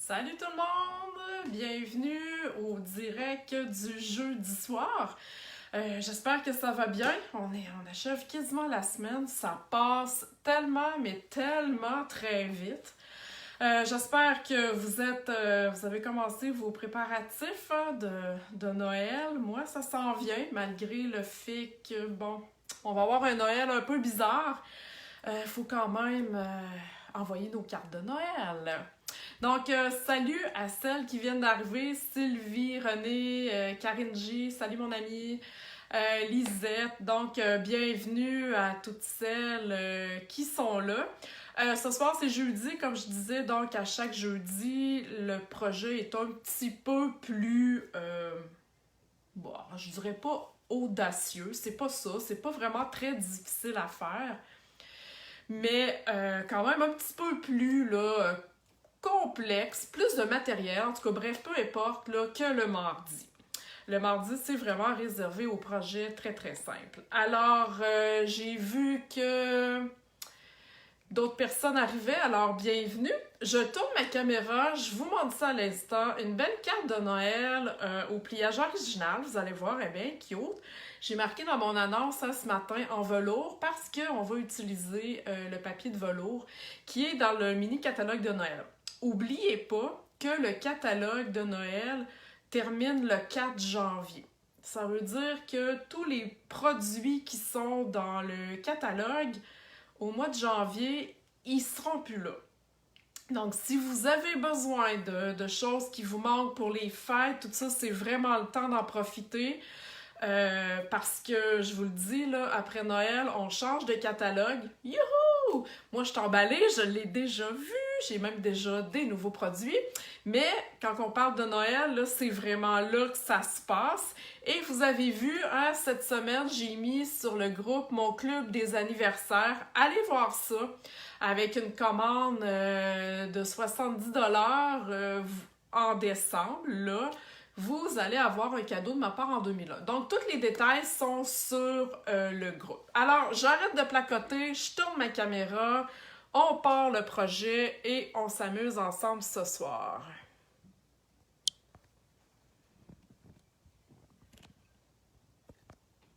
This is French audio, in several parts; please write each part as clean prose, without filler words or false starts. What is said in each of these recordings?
Salut tout le monde! Bienvenue au direct du jeudi soir. J'espère que ça va bien. On achève quasiment la semaine. Ça passe tellement, mais tellement très vite. J'espère que vous avez commencé vos préparatifs de Noël. Moi, ça s'en vient, malgré le fait que, bon, on va avoir un Noël un peu bizarre. Faut quand même envoyer nos cartes de Noël. Donc, salut à celles qui viennent d'arriver, Sylvie, René, Karine J, salut mon amie, Lisette. Donc, bienvenue à toutes celles qui sont là. Ce soir, c'est jeudi, comme je disais, donc à chaque jeudi, le projet est un petit peu plus, bon, je dirais pas audacieux, c'est pas ça, c'est pas vraiment très difficile à faire, mais quand même un petit peu plus, là, complexe, plus de matériel, en tout cas, bref, peu importe, là, que le mardi. Le mardi, c'est vraiment réservé aux projets très, très simples. Alors, j'ai vu que d'autres personnes arrivaient, alors bienvenue. Je tourne ma caméra, je vous montre ça à l'instant. Une belle carte de Noël au pliage original, vous allez voir, elle est bien cute. J'ai marqué dans mon annonce ce matin en velours parce qu'on va utiliser le papier de velours qui est dans le mini catalogue de Noël. Oubliez pas que le catalogue de Noël termine le 4 janvier. Ça veut dire que tous les produits qui sont dans le catalogue au mois de janvier, ils seront plus là. Donc, si vous avez besoin de choses qui vous manquent pour les fêtes, tout ça, c'est vraiment le temps d'en profiter. Parce que, je vous le dis, là, après Noël, on change de catalogue. Youhou! Moi, je suis emballée, je l'ai déjà vu, j'ai même déjà des nouveaux produits. Mais quand on parle de Noël, là, c'est vraiment là que ça se passe. Et vous avez vu, hein, cette semaine, j'ai mis sur le groupe mon club des anniversaires. Allez voir ça avec une commande de 70$ en décembre, là. Vous allez avoir un cadeau de ma part en 2001. Donc, tous les détails sont sur le groupe. Alors, j'arrête de placoter, je tourne ma caméra, on part le projet et on s'amuse ensemble ce soir.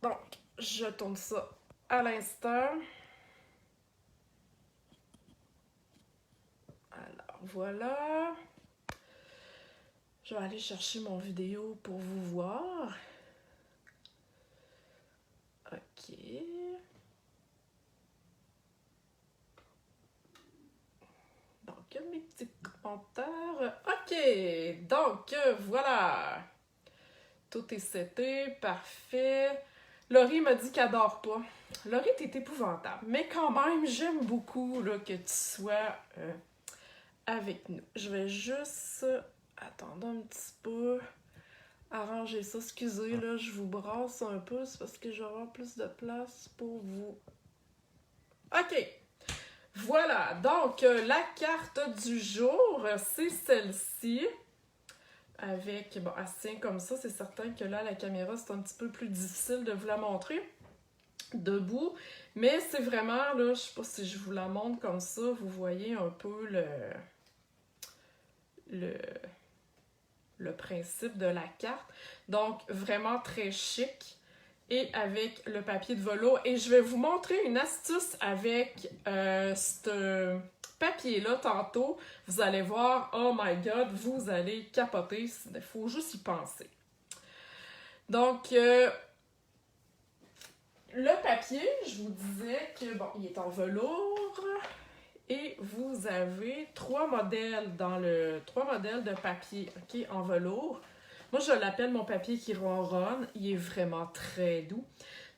Donc, je tourne ça à l'instant. Alors, voilà. Je vais aller chercher mon vidéo pour vous voir. OK. Donc, mes petits commentaires. OK. Donc, voilà. Tout est seté. Parfait. Laurie m'a dit qu'elle dort pas. Laurie, t'es épouvantable. Mais quand même, j'aime beaucoup là, que tu sois avec nous. Je vais juste attendre un petit peu. Arranger ça. Excusez, là, je vous brasse un peu. C'est parce que je vais avoir plus de place pour vous. OK. Voilà. Donc, la carte du jour, c'est celle-ci. Avec, bon, elle se tient comme ça. C'est certain que là, la caméra, c'est un petit peu plus difficile de vous la montrer debout. Mais c'est vraiment, là, je sais pas si je vous la montre comme ça. Vous voyez un peu le principe de la carte. Donc, vraiment très chic. Et avec le papier de velours. Et je vais vous montrer une astuce avec ce papier-là tantôt. Vous allez voir, oh my god, vous allez capoter. Il faut juste y penser. Donc, le papier, je vous disais que, bon, il est en velours. Et vous avez trois modèles de papier, ok, en velours. Moi, je l'appelle mon papier qui ronronne. Il est vraiment très doux.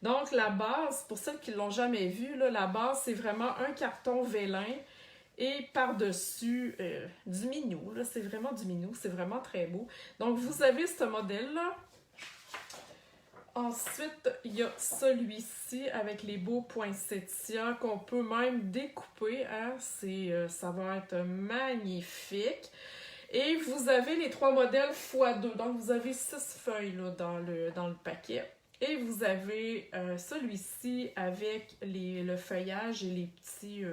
Donc, la base, pour celles qui ne l'ont jamais vu, là, la base, c'est vraiment un carton vélin et par-dessus du minou. Là, c'est vraiment du minou. C'est vraiment très beau. Donc, vous avez ce modèle-là. Ensuite, il y a celui-ci avec les beaux poinsettias qu'on peut même découper. Hein? Ça va être magnifique. Et vous avez les trois modèles x2. Donc, vous avez 6 feuilles là, dans le paquet. Et vous avez celui-ci avec le feuillage et les petits,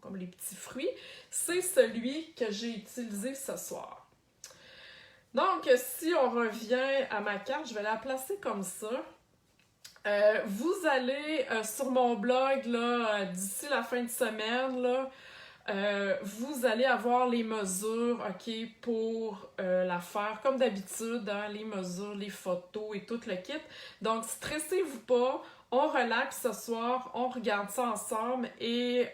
comme les petits fruits. C'est celui que j'ai utilisé ce soir. Donc, si on revient à ma carte, je vais la placer comme ça. Vous allez sur mon blog là, d'ici la fin de semaine, là, vous allez avoir les mesures, OK, pour la faire comme d'habitude, hein, les mesures, les photos et tout le kit. Donc, stressez-vous pas, on relaxe ce soir, on regarde ça ensemble et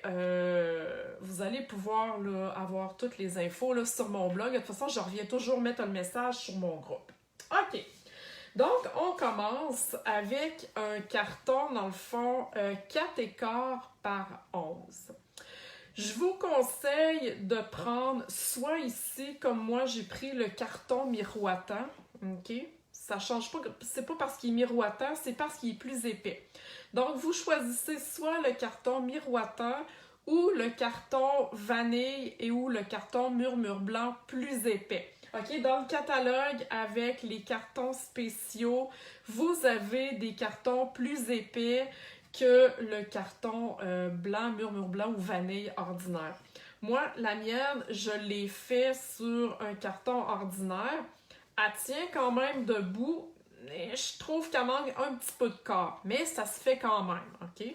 vous allez pouvoir là, avoir toutes les infos là, sur mon blog. De toute façon, je reviens toujours mettre un message sur mon groupe. OK. Donc, on commence avec un carton, dans le fond, 4 écarts par 11. Je vous conseille de prendre soit ici, comme moi, j'ai pris le carton miroitant, OK? Ça change pas, c'est pas parce qu'il est miroitant, c'est parce qu'il est plus épais. Donc, vous choisissez soit le carton miroitant ou le carton vanille et ou le carton murmure blanc plus épais. OK, dans le catalogue avec les cartons spéciaux, vous avez des cartons plus épais que le carton blanc, murmure blanc ou vanille ordinaire. Moi, la mienne, je l'ai fait sur un carton ordinaire. Elle tient quand même debout, mais je trouve qu'elle manque un petit peu de corps. Mais ça se fait quand même, OK?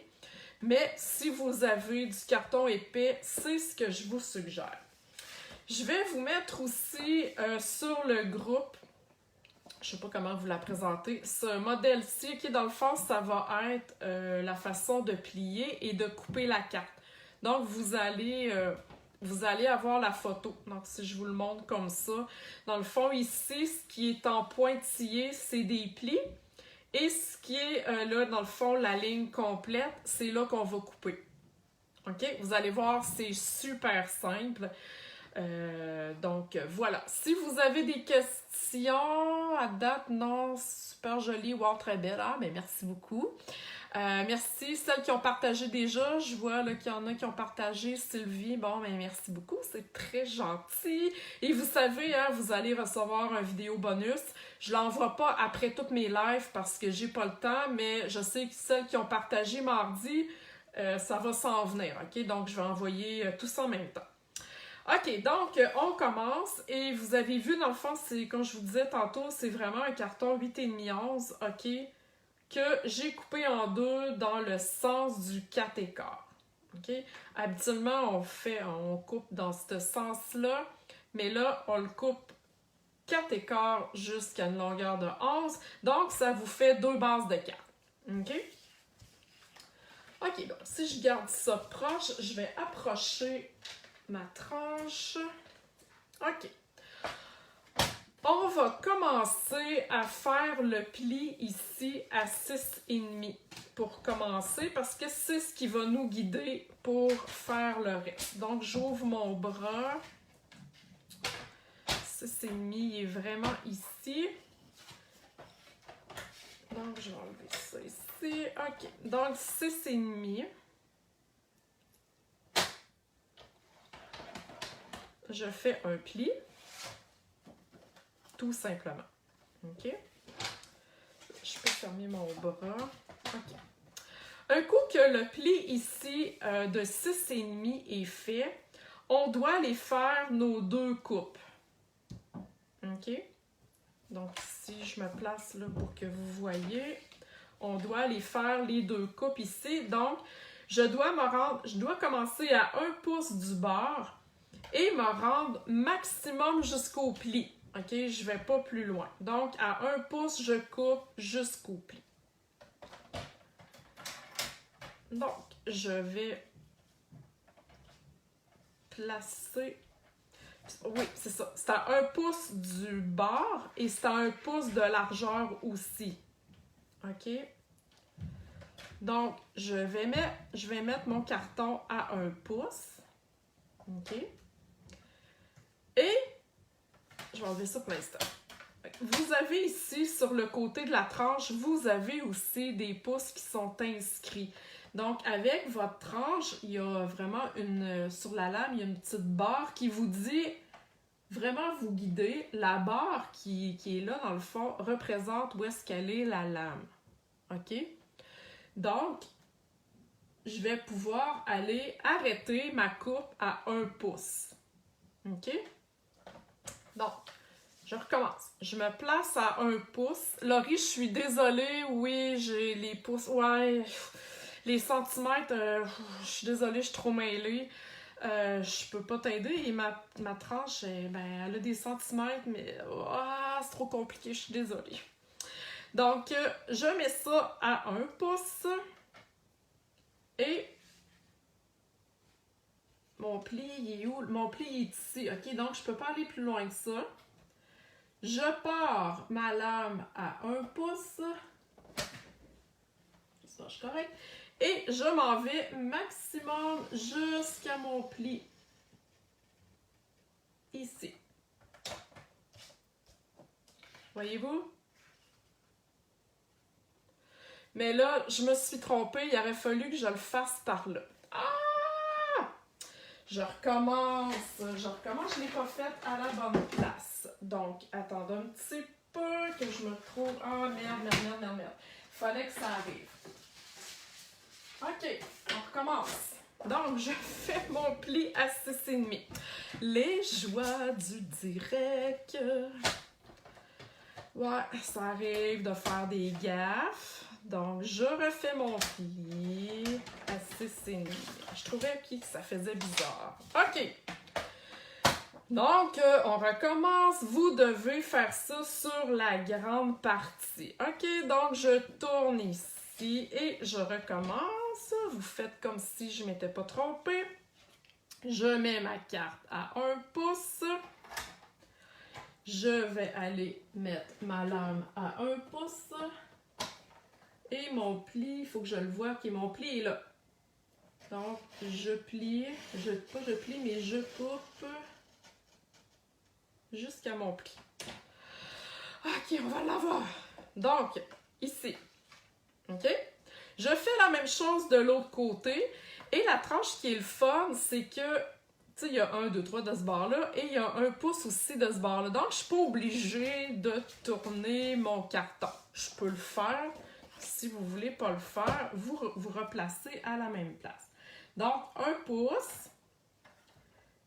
Mais si vous avez du carton épais, c'est ce que je vous suggère. Je vais vous mettre aussi sur le groupe, je ne sais pas comment vous la présenter, ce modèle-ci, qui dans le fond, ça va être la façon de plier et de couper la carte. Donc, vous allez avoir la photo. Donc, si je vous le montre comme ça, dans le fond, ici, ce qui est en pointillé, c'est des plis. Et ce qui est là, dans le fond, la ligne complète, c'est là qu'on va couper. OK? Vous allez voir, c'est super simple. Donc, voilà. Si vous avez des questions à date, non, super jolie, wow, très belle. Ah, mais merci beaucoup. Merci celles qui ont partagé déjà. Je vois qu'il y en a qui ont partagé. Sylvie, bon, mais merci beaucoup. C'est très gentil. Et vous savez, hein, vous allez recevoir une vidéo bonus. Je l'envoie pas après toutes mes lives parce que j'ai pas le temps, mais je sais que celles qui ont partagé mardi, ça va s'en venir, OK? Donc, je vais envoyer tout ça en même temps. OK, donc on commence et vous avez vu dans le fond, c'est comme je vous disais tantôt, c'est vraiment un carton 8,5 onces, OK, que j'ai coupé en deux dans le sens du 4 écarts. OK? Habituellement, on coupe dans ce sens-là, mais là, on le coupe 4 écarts jusqu'à une longueur de 11, donc ça vous fait deux bases de 4. OK? OK, donc si je garde ça proche, je vais approcher ma tranche. OK. On va commencer à faire le pli ici à 6,5 pour commencer parce que c'est ce qui va nous guider pour faire le reste. Donc, j'ouvre mon bras. 6,5 est vraiment ici. Donc, je vais enlever ça ici. OK. Donc, 6,5. Je fais un pli, tout simplement. OK? Je peux fermer mon bras. OK. Un coup que le pli ici de 6,5 est fait, on doit aller faire nos deux coupes. OK? Donc, si je me place là pour que vous voyez, on doit aller faire les deux coupes ici. Donc, je dois commencer à 1 pouce du bord et me rendre maximum jusqu'au pli. OK? Je ne vais pas plus loin. Donc, à 1 pouce, je coupe jusqu'au pli. Donc, je vais placer... Oui, c'est ça. C'est à 1 pouce du bord et c'est à 1 pouce de largeur aussi. OK? Donc, je vais mettre mon carton à 1 pouce. OK? Et je vais enlever ça pour l'instant. Vous avez ici, sur le côté de la tranche, vous avez aussi des pouces qui sont inscrits. Donc, avec votre tranche, il y a vraiment sur la lame, il y a une petite barre qui vous dit vraiment vous guider. La barre qui est là, dans le fond, représente où est-ce qu'elle est la lame. OK? Donc, je vais pouvoir aller arrêter ma coupe à 1 pouce. OK? Donc, Je recommence. Je me place à 1 pouce. Laurie, je suis désolée. Oui, j'ai les pouces. Ouais, les centimètres, je suis désolée, je suis trop mêlée. Je peux pas t'aider. Et ma tranche, ben, elle a des centimètres, mais c'est trop compliqué, je suis désolée. Donc, je mets ça à 1 pouce. Et mon pli, il est où? Mon pli, il est ici. OK, donc je peux pas aller plus loin que ça. Je pars ma lame à 1 pouce. Ça, je suis correct. Et je m'en vais maximum jusqu'à mon pli. Ici. Voyez-vous? Mais là, je me suis trompée. Il aurait fallu que je le fasse par là. Ah! Je recommence. Je ne l'ai pas fait à la bonne place. Donc, attendez un petit peu que je me trouve... Ah, merde. Fallait que ça arrive. OK, on recommence. Donc, je fais mon pli à 6,5. Les joies du direct. Ouais, ça arrive de faire des gaffes. Donc, je refais mon pli à 6,5. Je trouvais que ça faisait bizarre. OK. Donc, on recommence. Vous devez faire ça sur la grande partie. OK, donc je tourne ici et je recommence. Vous faites comme si je ne m'étais pas trompée. Je mets ma carte à 1 pouce. Je vais aller mettre ma lame à 1 pouce. Et mon pli, il faut que je le voie, ok, mon pli est là. Donc, je plie, pas je plie, mais je coupe jusqu'à mon pli. Ok, on va l'avoir. Donc, ici. Ok? Je fais la même chose de l'autre côté. Et la tranche qui est le fun, c'est que, tu sais, il y a 1, 2, 3 de ce bord-là et il y a 1 pouce aussi de ce bord-là. Donc, je ne suis pas obligée de tourner mon carton. Je peux le faire. Si vous ne voulez pas le faire, vous replacez à la même place. Donc, 1 pouce.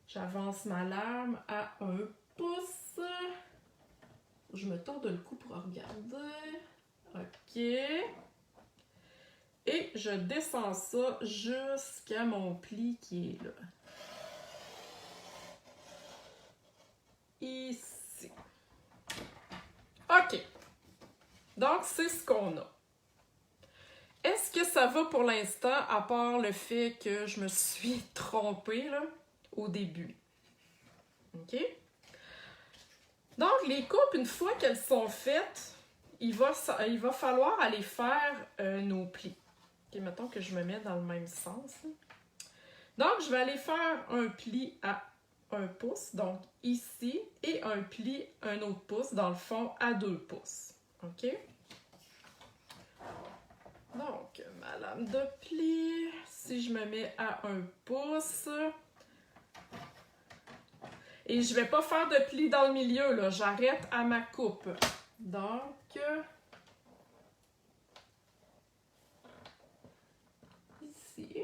J'avance ma lame à 1 pouce. Je me tourne le cou pour regarder. OK. Et je descends ça jusqu'à mon pli qui est là. Ici. OK. Donc, c'est ce qu'on a. Est-ce que ça va pour l'instant, à part le fait que je me suis trompée là, au début? OK? Donc, les coupes, une fois qu'elles sont faites, il va falloir aller faire nos plis. OK, mettons que je me mets dans le même sens. Donc, je vais aller faire un pli à 1 pouce, donc ici, et un pli, un autre pouce, dans le fond, à 2 pouces. OK? Donc, ma lame de pli, si je me mets à 1 pouce, et je ne vais pas faire de pli dans le milieu, là, j'arrête à ma coupe. Donc, ici,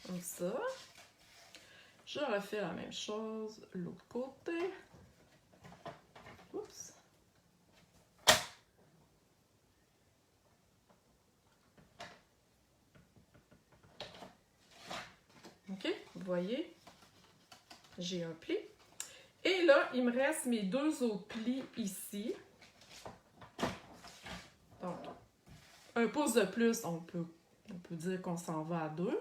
comme ça. Je refais la même chose de l'autre côté. Oups. OK, vous voyez, j'ai un pli. Et là, il me reste mes 2 autres plis ici. Donc, 1 pouce de plus, on peut dire qu'on s'en va à 2.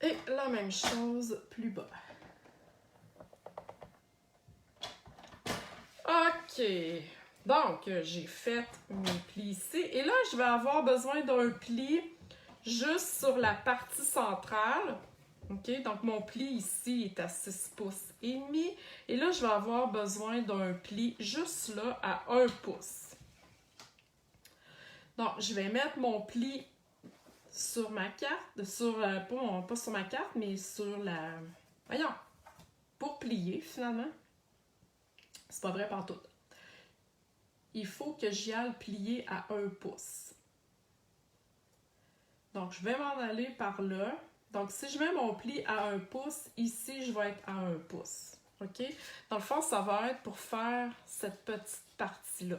Et la même chose plus bas. OK. Donc, j'ai fait mes plis ici. Et là, je vais avoir besoin d'un pli juste sur la partie centrale. OK? Donc, mon pli ici est à 6 pouces et demi. Et là, je vais avoir besoin d'un pli juste là à 1 pouce. Donc, je vais mettre mon pli sur ma carte, pas sur ma carte, mais sur la... Voyons, pour plier finalement. C'est pas vrai partout. Il faut que j'y aille plier à 1 pouce. Donc, je vais m'en aller par là. Donc, si je mets mon pli à 1 pouce, ici, je vais être à 1 pouce. OK? Dans le fond, ça va être pour faire cette petite partie-là.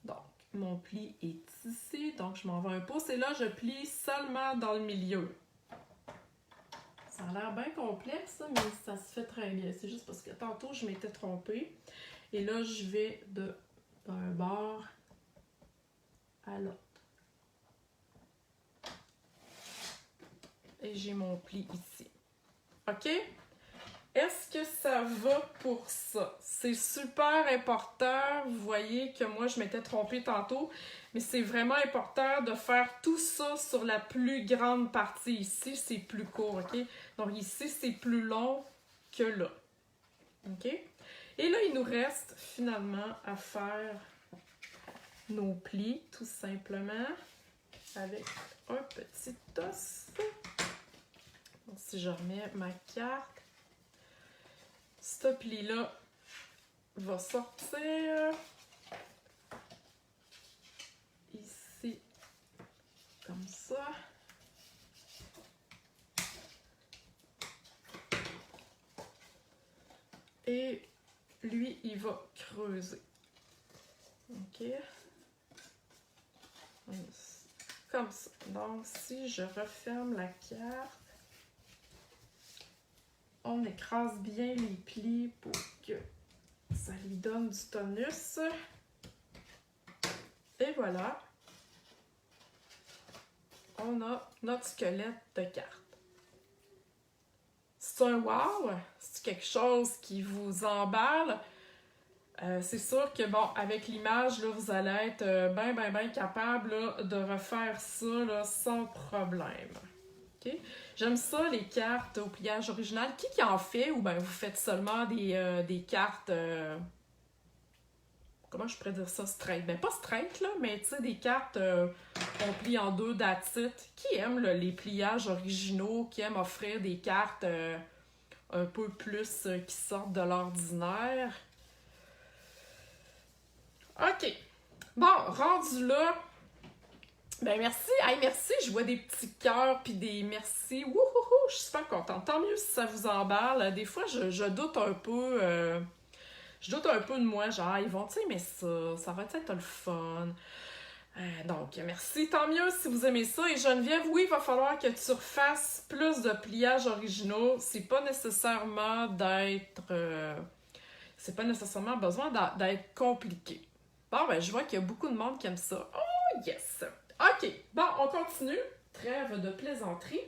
Donc, mon pli est ici. Donc, je m'en vais 1 pouce. Et là, je plie seulement dans le milieu. Ça a l'air bien complexe, mais ça se fait très bien. C'est juste parce que tantôt, je m'étais trompée. Et là, je vais d'un bord à l'autre. Et j'ai mon pli ici. OK? Est-ce que ça va pour ça? C'est super important. Vous voyez que moi, je m'étais trompée tantôt. Mais c'est vraiment important de faire tout ça sur la plus grande partie. Ici, c'est plus court, OK? Donc ici, c'est plus long que là. OK? Et là, il nous reste finalement à faire nos plis, tout simplement, avec un petit os. Donc, si je remets ma carte, ce pli-là va sortir ici, comme ça. Et lui, il va creuser. OK? Comme ça. Donc, si je referme la carte, on écrase bien les plis pour que ça lui donne du tonus. Et voilà. On a notre squelette de carte. C'est un wow! C'est quelque chose qui vous emballe. C'est sûr que, bon, avec l'image, là, vous allez être bien capable là, de refaire ça là, sans problème. Okay? J'aime ça, les cartes au pliage original. Qui en fait? Ou bien vous faites seulement des cartes... comment je pourrais dire ça? Straight. Ben, pas straight, là, mais tu sais, des cartes qu'on plie en 2 that's it. Qui aime là, les pliages originaux? Qui aime offrir des cartes un peu plus qui sortent de l'ordinaire? OK. Bon, rendu là, ben merci. Hey, merci, je vois des petits cœurs puis des merci. Wouhouhou, je suis super contente. Tant mieux si ça vous emballe. Des fois, je doute un peu. Je doute un peu de moi, genre, ils vont-tu aimer ça? Ça va être le fun? Donc, merci. Tant mieux si vous aimez ça. Et Geneviève, oui, il va falloir que tu refasses plus de pliages originaux. C'est pas nécessairement c'est pas nécessairement besoin d'être compliqué. Bon, ben, je vois qu'il y a beaucoup de monde qui aime ça. Oh, yes! OK, bon, on continue. Trêve de plaisanterie.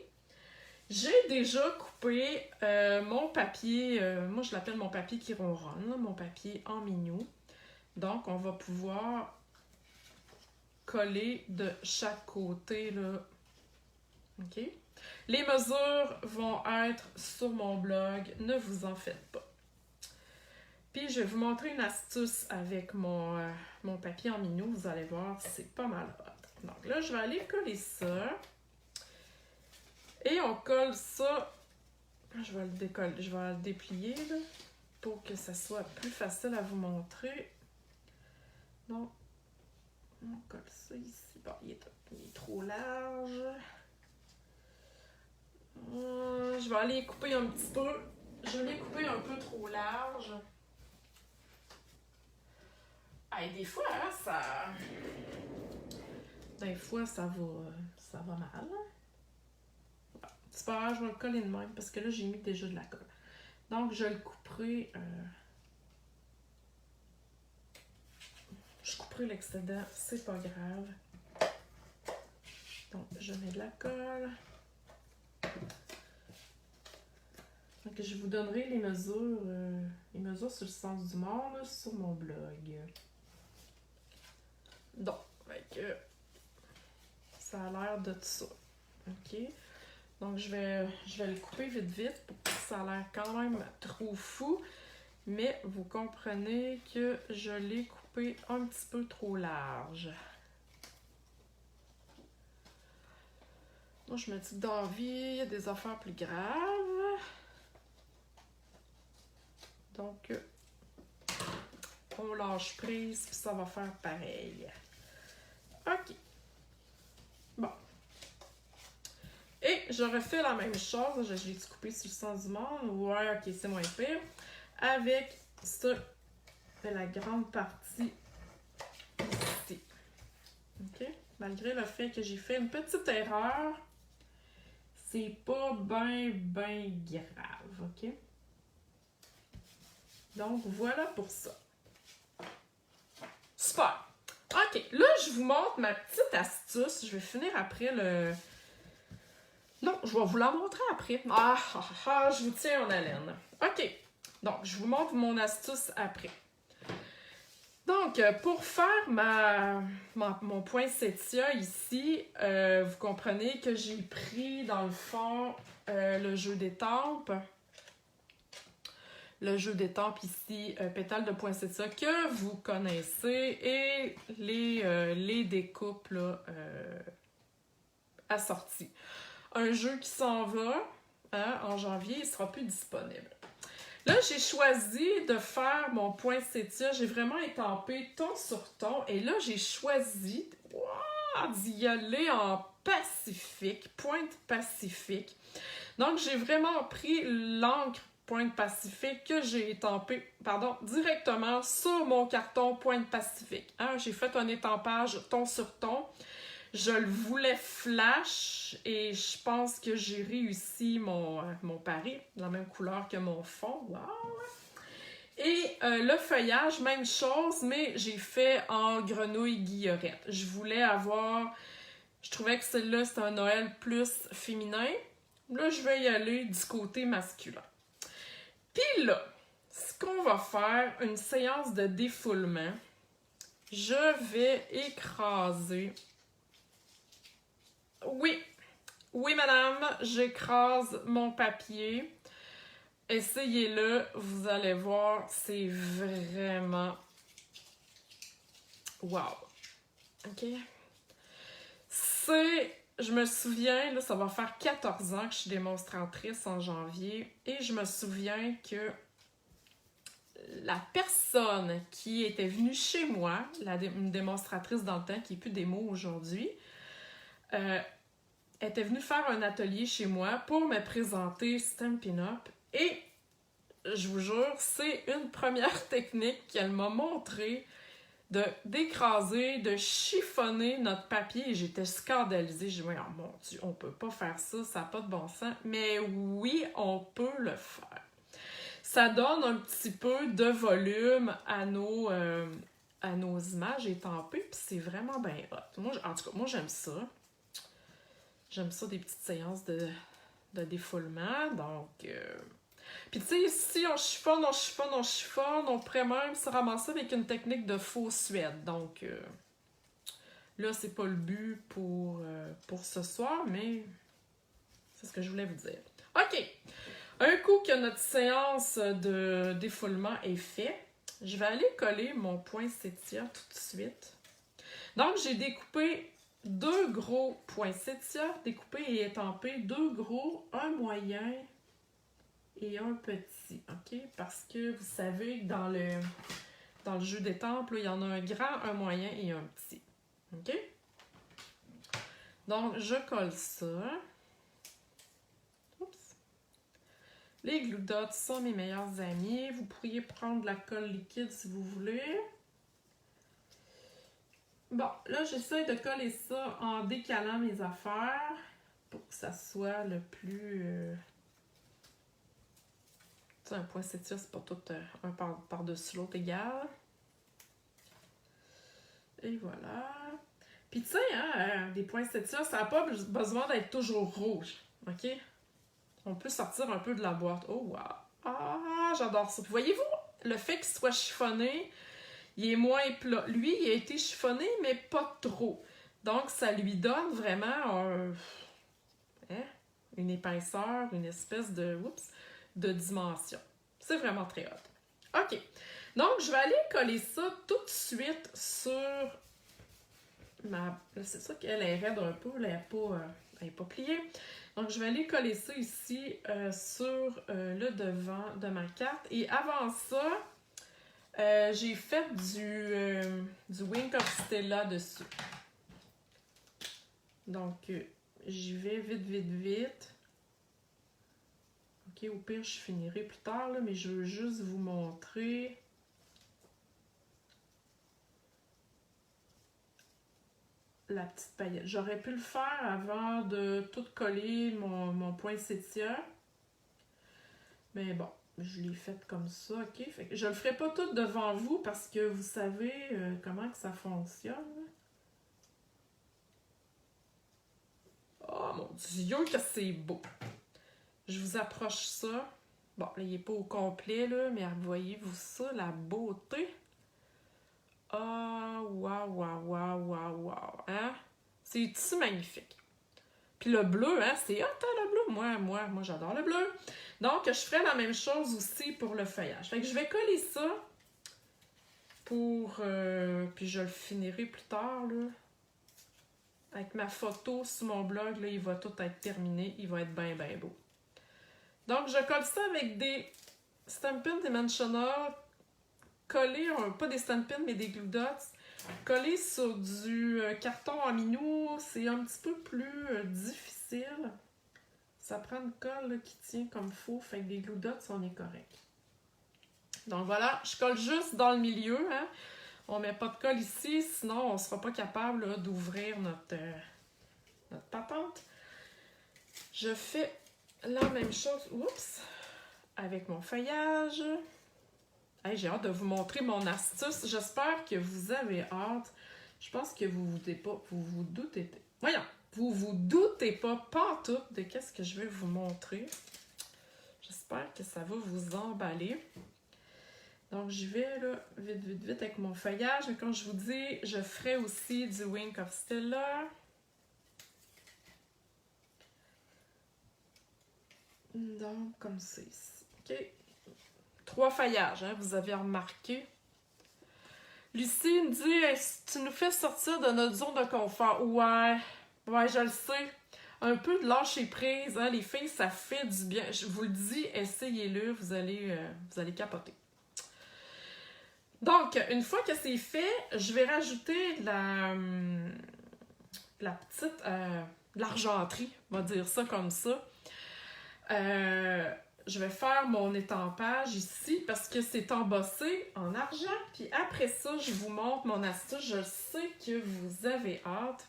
J'ai déjà coupé mon papier, moi je l'appelle mon papier qui ronronne, mon papier en mignon. Donc, on va pouvoir coller de chaque côté, là. OK? Les mesures vont être sur mon blog, ne vous en faites pas. Puis, je vais vous montrer une astuce avec mon papier en mignon. Vous allez voir, c'est pas mal hot. Donc là, je vais aller coller ça. Et on colle ça. Je vais le déplier là, pour que ça soit plus facile à vous montrer. Donc, on colle ça ici. Bon, il est trop large. Je vais aller couper un petit peu. Je vais les couper un peu trop large. Hey, des fois, hein, des fois, ça va mal. Bon, c'est pas grave, je vais le coller de même parce que là, j'ai mis déjà de la colle. Donc, je le couperai. Je couperai l'excédent, c'est pas grave. Donc, je mets de la colle. Donc, je vous donnerai les mesures sur le sens du monde là, sur mon blog. Donc, ça a l'air de ça. OK? Donc, je vais le couper vite pour que ça a l'air quand même trop fou. Mais vous comprenez que je l'ai coupé un petit peu trop large. Moi, je me dis que dans la vie, il y a des affaires plus graves. Donc, on lâche prise, puis ça va faire pareil. OK. Bon, je refais la même chose. Je l'ai coupé sur le sens du monde. Ouais, ok, c'est moins pire. Avec ça, la grande partie ici. Ok? Malgré le fait que j'ai fait une petite erreur, c'est pas ben grave, ok? Donc, voilà pour ça. Super! Ok, là, je vous montre ma petite astuce. Je vais finir après le... Non, je vais vous la montrer après. Je vous tiens en haleine. Ok, donc, je vous montre mon astuce après. Donc, pour faire mon poinsettia ici, vous comprenez que j'ai pris, dans le fond, le jeu d'étampes. Le jeu d'étampes ici, pétales de poinsettia, que vous connaissez, et les découpes là, assorties. Un jeu qui s'en va, hein, en janvier, il ne sera plus disponible. Là, j'ai choisi de faire mon poinsettia. J'ai vraiment étampé ton sur ton. Et là, j'ai choisi d'y aller en Pacifique, pointe Pacifique. Donc, j'ai vraiment pris l'encre pointe Pacifique que j'ai étampé, directement sur mon carton pointe Pacifique. Hein, j'ai fait un étampage ton sur ton. Je le voulais flash et je pense que j'ai réussi mon pari, la même couleur que mon fond. Wow! Et le feuillage, même chose, mais j'ai fait en grenouille guillerette. Je voulais avoir... Je trouvais que celle-là, c'était un Noël plus féminin. Là, je vais y aller du côté masculin. Puis là, ce qu'on va faire, une séance de défoulement. Je vais écraser... Oui, madame, j'écrase mon papier. Essayez-le, vous allez voir, c'est vraiment... Wow! OK? Je me souviens, là, ça va faire 14 ans que je suis démonstratrice en janvier, et je me souviens que la personne qui était venue chez moi, une démonstratrice dans le temps, qui n'est plus démo aujourd'hui, était venue faire un atelier chez moi pour me présenter Stampin' Up. Et je vous jure, c'est une première technique qu'elle m'a montrée d'écraser, de chiffonner notre papier. Et j'étais scandalisée. J'ai dit, oh mon Dieu, on peut pas faire ça, ça n'a pas de bon sens. Mais oui, on peut le faire. Ça donne un petit peu de volume à nos images étampées, puis c'est vraiment bien hot. Moi, en tout cas, moi, j'aime ça. J'aime ça, des petites séances de défoulement. Donc, puis tu sais, si on chiffonne, on pourrait même se ramasser avec une technique de faux suède. Donc, là, c'est pas le but pour ce soir, mais c'est ce que je voulais vous dire. OK! Un coup que notre séance de défoulement est faite, je vais aller coller mon poinsettia tout de suite. Donc, j'ai découpé 2 gros poinsettias, découpés et étampés, 2 gros, un moyen et un petit, ok? Parce que vous savez que dans le jeu d'étampes, il y en a un grand, un moyen et un petit, ok? Donc, je colle ça. Oups. Les glue dots sont mes meilleurs amis. Vous pourriez prendre de la colle liquide si vous voulez. Bon, là, j'essaie de coller ça en décalant mes affaires pour que ça soit le plus... Tu sais, un poinsettia, c'est pas tout un par-dessus l'autre égal. Et voilà. Puis tu sais, hein, des poinsettias, ça n'a pas besoin d'être toujours rouge, ok? On peut sortir un peu de la boîte. Oh, wow! Ah, j'adore ça. Voyez-vous, le fait qu'il soit chiffonné... Il est moins plat. Lui, il a été chiffonné, mais pas trop. Donc, ça lui donne vraiment une épaisseur, une espèce de dimension. C'est vraiment très hot. OK. Donc, je vais aller coller ça tout de suite sur ma... C'est ça qu'elle est raide un peu, elle n'est pas pliée. Donc, je vais aller coller ça ici sur le devant de ma carte. Et avant ça... j'ai fait du Wink of Stella dessus. Donc, j'y vais vite. Ok, au pire, je finirai plus tard, là, mais je veux juste vous montrer. La petite paillette. J'aurais pu le faire avant de tout coller mon poinsettia. Mais bon, je l'ai fait comme ça, ok? Fait que je le ferai pas tout devant vous parce que vous savez comment que ça fonctionne. Oh mon Dieu, que c'est beau! Je vous approche ça. Bon, là, il n'est pas au complet, là, mais voyez-vous ça, la beauté? Ah, waouh, hein? C'est-tu magnifique? Puis le bleu, hein, c'est hot, hein, le bleu? Moi, j'adore le bleu. Donc, je ferai la même chose aussi pour le feuillage. Fait que je vais coller ça pour... puis je le finirai plus tard, là. Avec ma photo sur mon blog, là, il va tout être terminé. Il va être bien beau. Donc, je colle ça avec des Stampin' Dimensional collés, pas des Stampin', mais des Glue Dots, collés sur du carton en minou. C'est un petit peu plus difficile. Ça prend une colle là, qui tient comme faux, fait que des Glue Dots, on est correct. Donc voilà, je colle juste dans le milieu. Hein. On met pas de colle ici, sinon on sera pas capable d'ouvrir notre patente. Je fais la même chose, oups, avec mon feuillage. Hey, j'ai hâte de vous montrer mon astuce. J'espère que vous avez hâte. Je pense que vous vous doutez pas. Voyons, vous doutez pas pantoute de qu'est-ce que je vais vous montrer. J'espère que ça va vous emballer. Donc, j'y vais là, vite avec mon feuillage. Mais comme je vous dis, je ferai aussi du Wink of Stella. Donc, comme ça ici. OK. 3 feuillages, hein, vous avez remarqué. Lucie me dit, hey, tu nous fais sortir de notre zone de confort. Ouais, je le sais. Un peu de lâcher prise, hein, les filles, ça fait du bien. Je vous le dis, essayez-le, vous allez capoter. Donc, une fois que c'est fait, je vais rajouter de la petite de l'argenterie, on va dire ça comme ça. Je vais faire mon étampage ici parce que c'est embossé en argent. Puis après ça, je vous montre mon astuce. Je sais que vous avez hâte.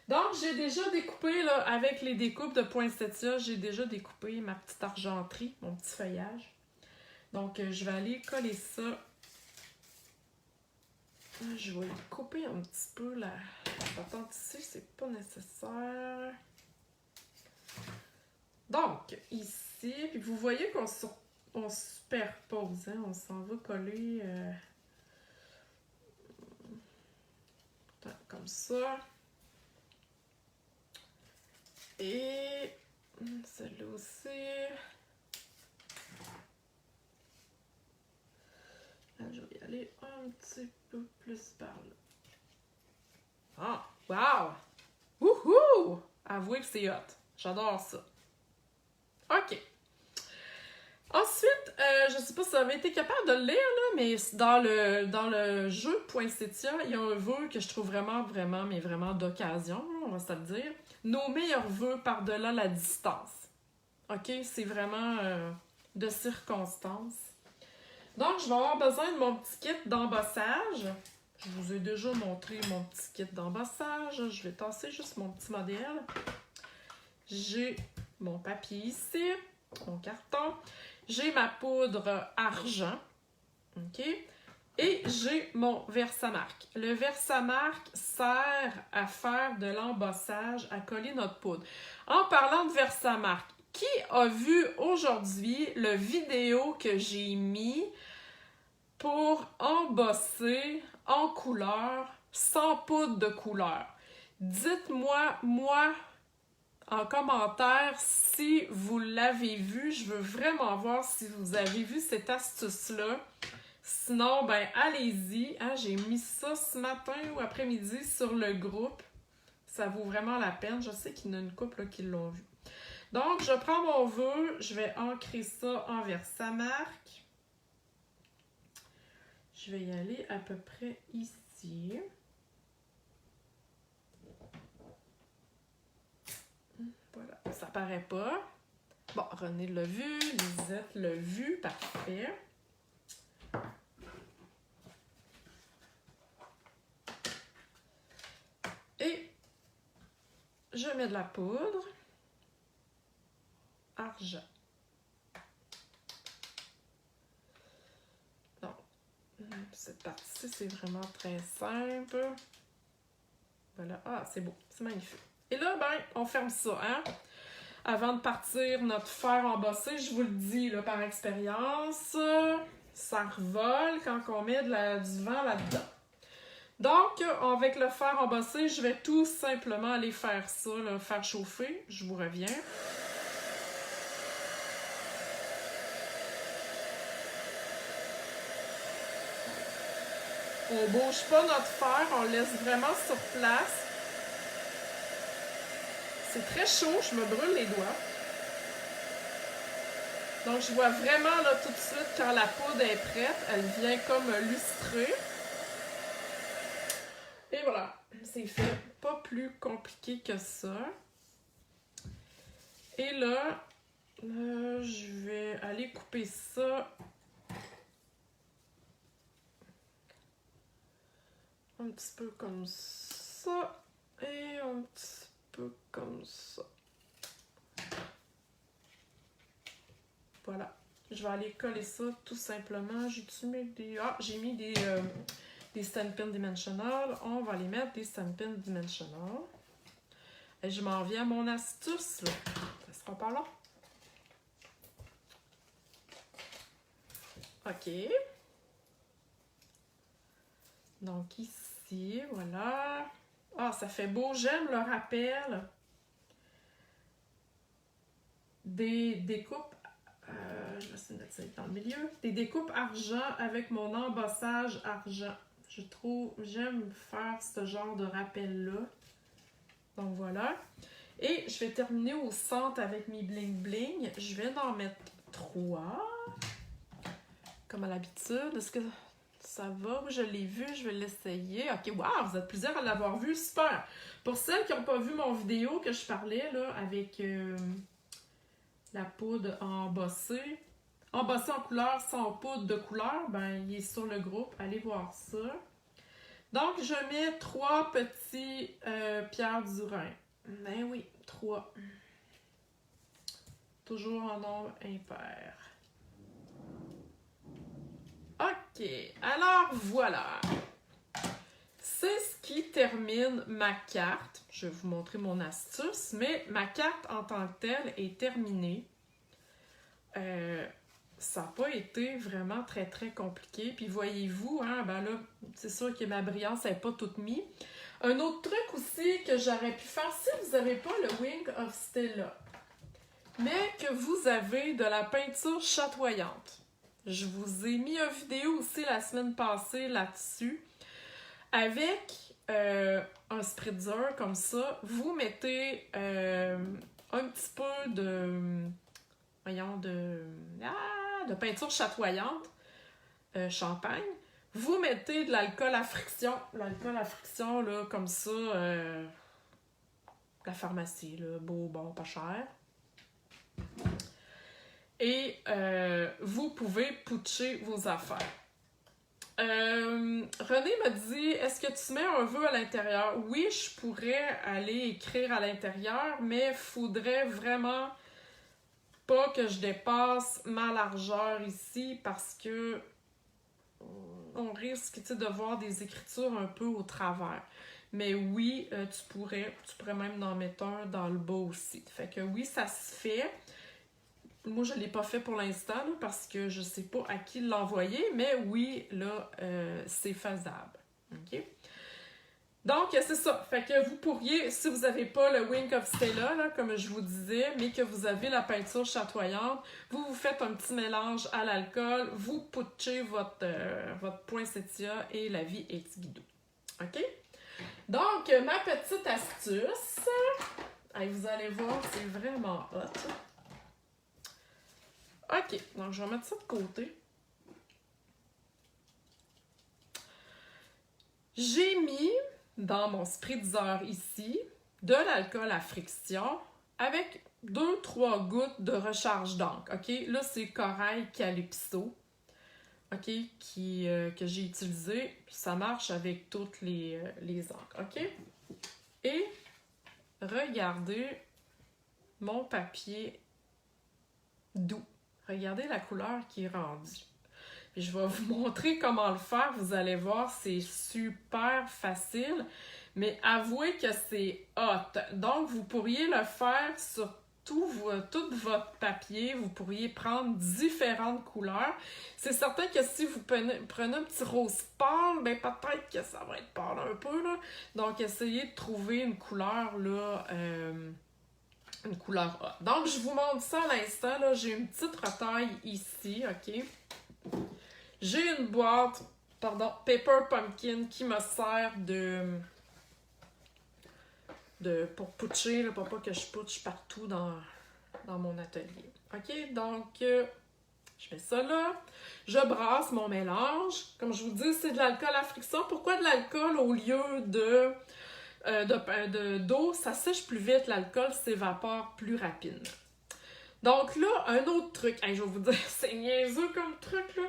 Donc, j'ai déjà découpé, là, avec les découpes de poinsettia, j'ai déjà découpé ma petite argenterie, mon petit feuillage. Donc, je vais aller coller ça. Je vais couper un petit peu la patente ici, c'est pas nécessaire. Donc, ici, puis vous voyez qu'on superpose, hein? On s'en va coller comme ça. Et celle-là aussi. Là, je vais y aller un petit peu plus par là. Ah, wow! Wouhou! Avouez que c'est hot. J'adore ça. OK. Ensuite, je ne sais pas si vous avez été capable de le lire, là, mais dans le jeu Poinsettia, il y a un vœu que je trouve vraiment d'occasion, on va se le dire. Nos meilleurs vœux par-delà la distance. OK? C'est vraiment de circonstance. Donc, je vais avoir besoin de mon petit kit d'embossage. Je vous ai déjà montré mon petit kit d'embossage. Je vais tasser juste mon petit modèle. J'ai mon papier ici, mon carton. J'ai ma poudre argent. OK? Et j'ai mon Versamark. Le Versamark sert à faire de l'embossage, à coller notre poudre. En parlant de Versamark, qui a vu aujourd'hui le vidéo que j'ai mis pour embosser en couleur, sans poudre de couleur? Dites-moi, moi, en commentaire, si vous l'avez vu. Je veux vraiment voir si vous avez vu cette astuce-là. Sinon, ben allez-y. Hein, j'ai mis ça ce matin ou après-midi sur le groupe. Ça vaut vraiment la peine. Je sais qu'il y en a une couple là, qui l'ont vu. Donc, je prends mon vœu. Je vais ancrer ça en Versamark. Je vais y aller à peu près ici. paraît pas. Bon, René l'a vu, Lisette l'a vu, parfait. Et je mets de la poudre. Argent. Donc, cette partie-ci, c'est vraiment très simple. Voilà. Ah, c'est beau. C'est magnifique. Et là, ben, on ferme ça, hein? Avant de partir, notre fer embossé, je vous le dis là, par expérience, ça revole quand on met du vent là-dedans. Donc, avec le fer embossé, je vais tout simplement aller faire ça, là, faire chauffer. Je vous reviens. On bouge pas notre fer, on le laisse vraiment sur place. C'est très chaud, je me brûle les doigts. Donc, je vois vraiment là tout de suite quand la poudre est prête, elle vient comme lustrer. Et voilà, c'est fait. Pas plus compliqué que ça. Et là, je vais aller couper ça. Un petit peu comme ça. Et un petit peu comme ça. Voilà. Je vais aller coller ça tout simplement. J'ai mis des Stampin' Dimensional. On va aller mettre des Stampin' Dimensional. Et je m'en viens à mon astuce, là. Ça sera pas long. OK. Donc ici, voilà. Ah, ça fait beau. J'aime le rappel des découpes. Je vais essayer de mettre ça dans le milieu. Des découpes argent avec mon embossage argent. J'aime faire ce genre de rappel-là. Donc voilà. Et je vais terminer au centre avec mes bling bling. Je vais en mettre 3. Comme à l'habitude. Est-ce que ça va? Je l'ai vu, je vais l'essayer. Ok, wow, vous êtes plusieurs à l'avoir vu. Super! Pour celles qui n'ont pas vu mon vidéo que je parlais là avec la poudre embossée en couleur sans poudre de couleur, ben il est sur le groupe. Allez voir ça. Donc, je mets 3 petits pierres du Rhin. Ben oui, 3. Toujours en nombre impair. OK, alors voilà. C'est ce qui termine ma carte. Je vais vous montrer mon astuce, mais ma carte en tant que telle est terminée. Ça n'a pas été vraiment très très compliqué. Puis voyez-vous, hein, ben là, c'est sûr que ma brillance n'est pas toute mise. Un autre truc aussi que j'aurais pu faire, si vous n'avez pas le Wing of Stella, mais que vous avez de la peinture chatoyante. Je vous ai mis une vidéo aussi la semaine passée là-dessus. Avec un spritzer comme ça, vous mettez un petit peu de... Voyons, de peinture chatoyante, champagne. Vous mettez de l'alcool à friction. L'alcool à friction, là, comme ça, la pharmacie, là, beau, bon, pas cher. Et vous pouvez putcher vos affaires. René m'a dit, est-ce que tu mets un vœu à l'intérieur? Oui, je pourrais aller écrire à l'intérieur, mais il faudrait vraiment pas que je dépasse ma largeur ici parce que on risque de voir des écritures un peu au travers. Mais oui, tu pourrais même en mettre un dans le bas aussi. Fait que oui, ça se fait. Moi, je ne l'ai pas fait pour l'instant parce que je ne sais pas à qui l'envoyer, mais oui, là, c'est faisable. OK? Donc, c'est ça. Fait que vous pourriez, si vous n'avez pas le Wing of Stella, là, comme je vous disais, mais que vous avez la peinture chatoyante, vous faites un petit mélange à l'alcool, vous putchez votre poinsettia et la vie est guidou. OK? Donc, ma petite astuce, vous allez voir, c'est vraiment hot. OK, donc je vais mettre ça de côté. J'ai mis dans mon spritzer ici de l'alcool à friction avec 2-3 gouttes de recharge d'encre, OK? Là, c'est Corail Calypso, OK? Que j'ai utilisé. Ça marche avec toutes les encres, OK? Et regardez mon papier doux. Regardez la couleur qui est rendue. Puis je vais vous montrer comment le faire. Vous allez voir, c'est super facile. Mais avouez que c'est hot. Donc, vous pourriez le faire sur tout votre papier. Vous pourriez prendre différentes couleurs. C'est certain que si vous prenez un petit rose pâle, ben peut-être que ça va être pâle un peu, là. Donc, essayez de trouver une couleur, là, une couleur hot. Donc, je vous montre ça à l'instant, là. J'ai une petite retaille ici, OK? J'ai une boîte, Paper Pumpkin qui me sert pour putcher, là, pour pas que je putche partout dans mon atelier. OK? Donc, je mets ça là. Je brasse mon mélange. Comme je vous dis, c'est de l'alcool à friction. Pourquoi de l'alcool au lieu d'eau? Ça sèche plus vite, l'alcool s'évapore plus rapidement. Donc là, un autre truc. Hey, je vais vous dire, c'est niaiseux comme truc, là.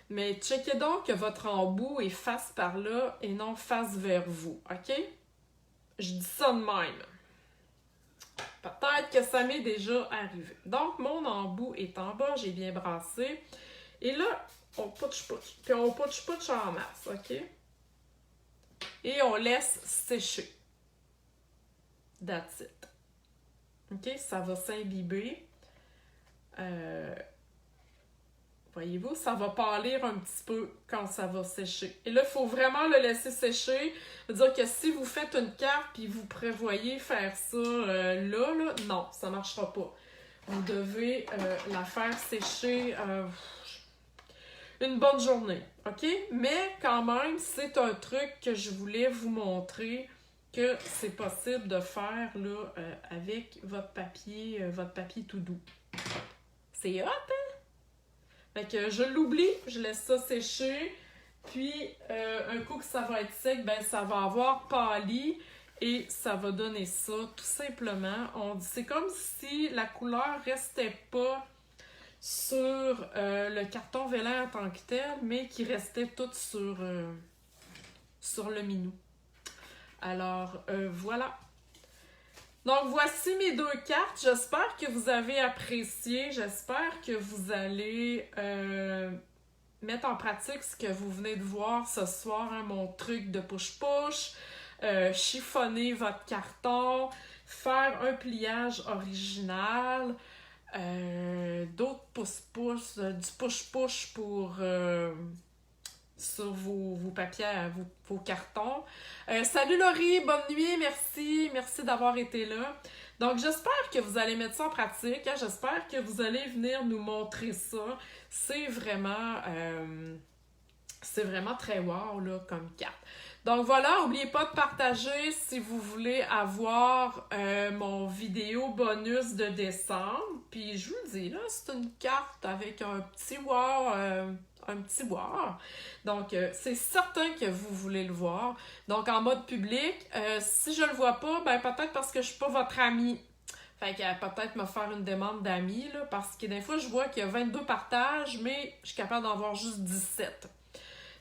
Mais checkez donc que votre embout est face par là et non face vers vous, OK? Je dis ça de même. Peut-être que ça m'est déjà arrivé. Donc, mon embout est en bas, j'ai bien brassé. Et là, on putsch-putsch. Puis on putsch-putsch en masse, OK? Et on laisse sécher. That's it. OK? Ça va s'imbiber. Voyez-vous, ça va pâlir un petit peu quand ça va sécher. Et là, il faut vraiment le laisser sécher. C'est-à-dire que si vous faites une carte puis vous prévoyez faire ça là, non, ça ne marchera pas. Vous devez la faire sécher une bonne journée, OK? Mais quand même, c'est un truc que je voulais vous montrer que c'est possible de faire là, avec votre papier tout doux. C'est hot, hein? Fait que je l'oublie, je laisse ça sécher, puis un coup que ça va être sec, ben ça va avoir pâli et ça va donner ça, tout simplement. C'est comme si la couleur restait pas sur le carton vélin en tant que tel, mais qui restait toute sur le minou. Alors, voilà. Donc, voici mes 2 cartes. J'espère que vous avez apprécié. J'espère que vous allez mettre en pratique ce que vous venez de voir ce soir, hein, mon truc de push-push, chiffonner votre carton, faire un pliage original, d'autres pouce-pouce, du push-push pour... sur vos papiers, vos cartons. Salut Laurie, bonne nuit, merci d'avoir été là. Donc j'espère que vous allez mettre ça en pratique, hein? J'espère que vous allez venir nous montrer ça. C'est vraiment très wow là, comme carte. Donc voilà, n'oubliez pas de partager si vous voulez avoir mon vidéo bonus de décembre. Puis je vous le dis, là, c'est une carte avec un petit wow, Donc, c'est certain que vous voulez le voir. Donc, en mode public, si je le vois pas, ben peut-être parce que je suis pas votre ami. Fait que peut-être me faire une demande d'amis, là, parce que des fois, je vois qu'il y a 22 partages, mais je suis capable d'en voir juste 17.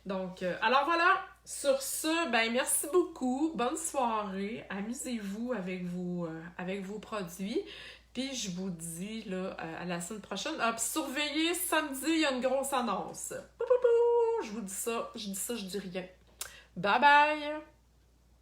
Donc, alors voilà, sur ce, ben merci beaucoup, bonne soirée, amusez-vous avec vos produits, puis je vous dis là, à la semaine prochaine. Ah, puis surveillez, samedi, il y a une grosse annonce. Je vous dis ça, je dis rien. Bye bye!